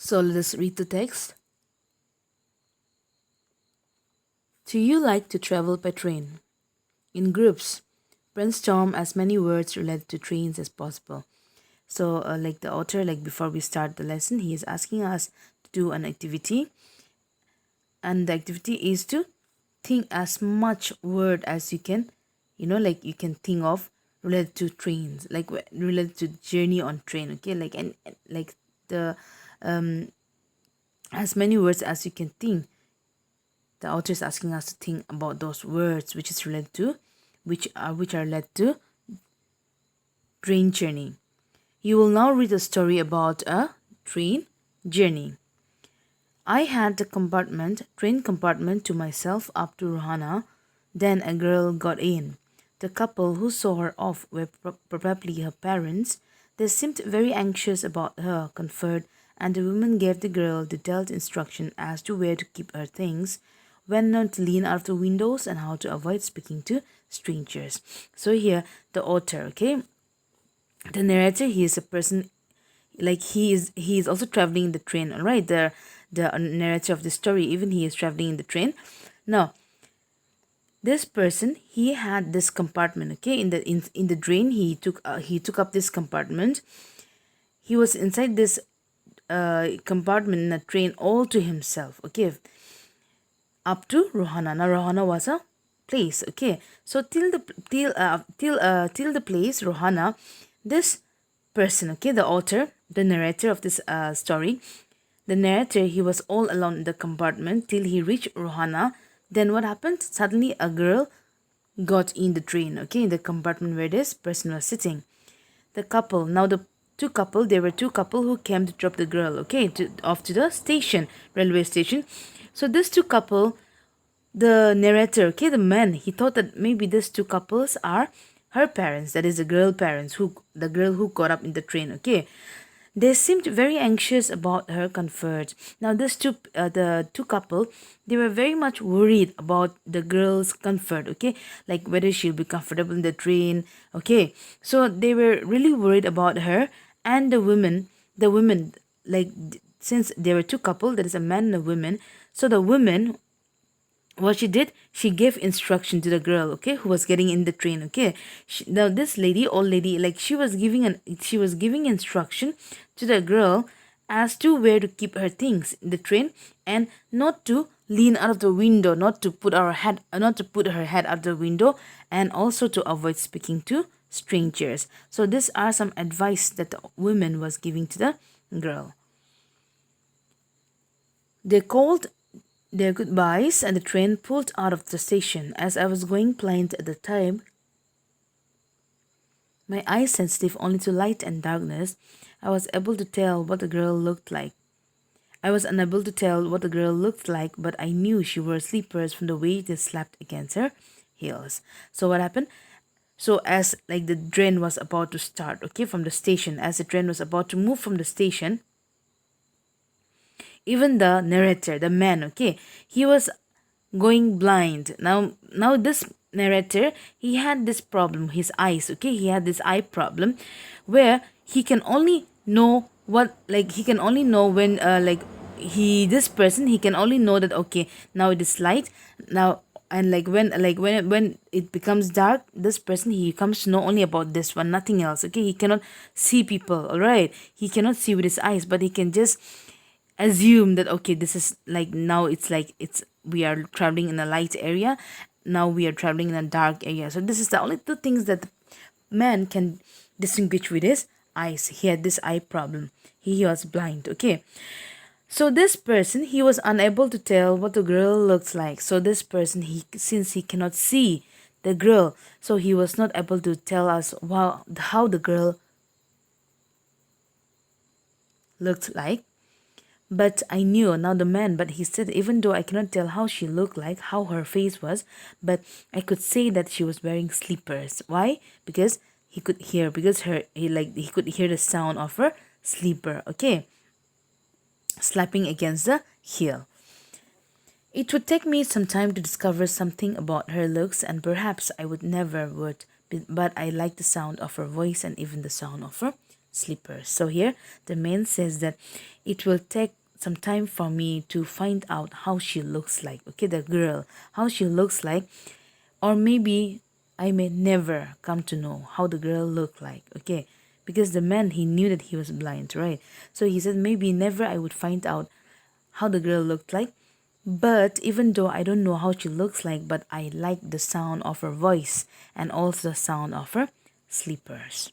So let us read the text. Do you like to travel by train? In groups, brainstorm as many words related to trains as possible. So, like the author, like before we start the lesson, he is asking us to do an activity, and the activity is to think as much word as you can, like you can think of related to trains, like related to journey on train. Okay, like and like the as many words as you can think. The author is asking us to think about those words which is related to, which are related to train journey. You will now read a story about a train journey. I had the train compartment to myself up to Rohana. Then a girl got in. The couple who saw her off were probably her parents. They seemed very anxious about her comfort, and the woman gave the girl detailed instruction as to where to keep her things, when not to lean out of the windows, and how to avoid speaking to strangers. So here, the author, okay, the narrator, he is a person, like he is also traveling in the train. All right, the narrator of the story, even he is traveling in the train. Now this person, he had this compartment, okay, in the train. He took up this compartment. He was inside this compartment in the train all to himself, okay, up to Rohana. Now Rohana was a place, okay. So till the place Rohana, this person, okay, the author, the narrator of this story, the narrator, he was all alone in the compartment till he reached Rohana. Then what happened? Suddenly a girl got in the train, okay, in the compartment where this person was sitting. The couple, now the there were two couple who came to drop the girl, okay, off to the station, railway station. So this two couple, the narrator, okay, the man, he thought that maybe these two couples are her parents, that is the girl parents, the girl who got up in the train, okay. They seemed very anxious about her comfort. Now, the two couple, they were very much worried about the girl's comfort. Okay, like whether she'll be comfortable in the train. Okay, so they were really worried about her and the women, like since there were two couple, there is a man and a woman. So the woman, what she did, she gave instruction to the girl, okay, who was getting in the train, okay. Now this lady, old lady, like she was giving instruction to the girl as to where to keep her things in the train, and not to lean out of the window, not to put her head out the window, and also to avoid speaking to strangers. So these are some advice that the woman was giving to the girl. They called their goodbyes, and the train pulled out of the station. As I was going blind at the time, my eyes sensitive only to light and darkness, I was able to tell what the girl looked like. I was unable to tell what the girl looked like, but I knew she wore slippers from the way they slapped against her heels. So what happened? So as like the train was about to start, okay, from the station, as the train was about to move from the station, even the narrator, the man, okay, he was going blind. Now this narrator, he had this problem, his eyes, okay, he had this eye problem, where he can only know what, like he can only know when like this person, he can only know that, okay, now it is light now, and when it becomes dark, this person, he comes to know only about this one, nothing else, okay. He cannot see people, all right, he cannot see with his eyes, but he can just assume that, okay, this is like, now it's like it's we are traveling in a light area, now we are traveling in a dark area. So this is the only two things that the man can distinguish with his eyes. He had this eye problem, he was blind, okay. So this person, he was unable to tell what the girl looks like. So this person, since he cannot see the girl, so he was not able to tell us how the girl looked like. But I knew now the man, but he said, even though I cannot tell how she looked like, how her face was, but I could say that she was wearing slippers. Why? Because he could hear, because he could hear the sound of her slipper, okay, slapping against the heel. It would take me some time to discover something about her looks, and perhaps I would never would, but I like the sound of her voice and even the sound of her slippers. So here the man says that it will take some time for me to find out how she looks like. Okay, the girl, how she looks like, or maybe I may never come to know how the girl looked like. Okay, because the man, he knew that he was blind, right? So he said maybe never I would find out how the girl looked like. But even though I don't know how she looks like, but I like the sound of her voice and also the sound of her slippers.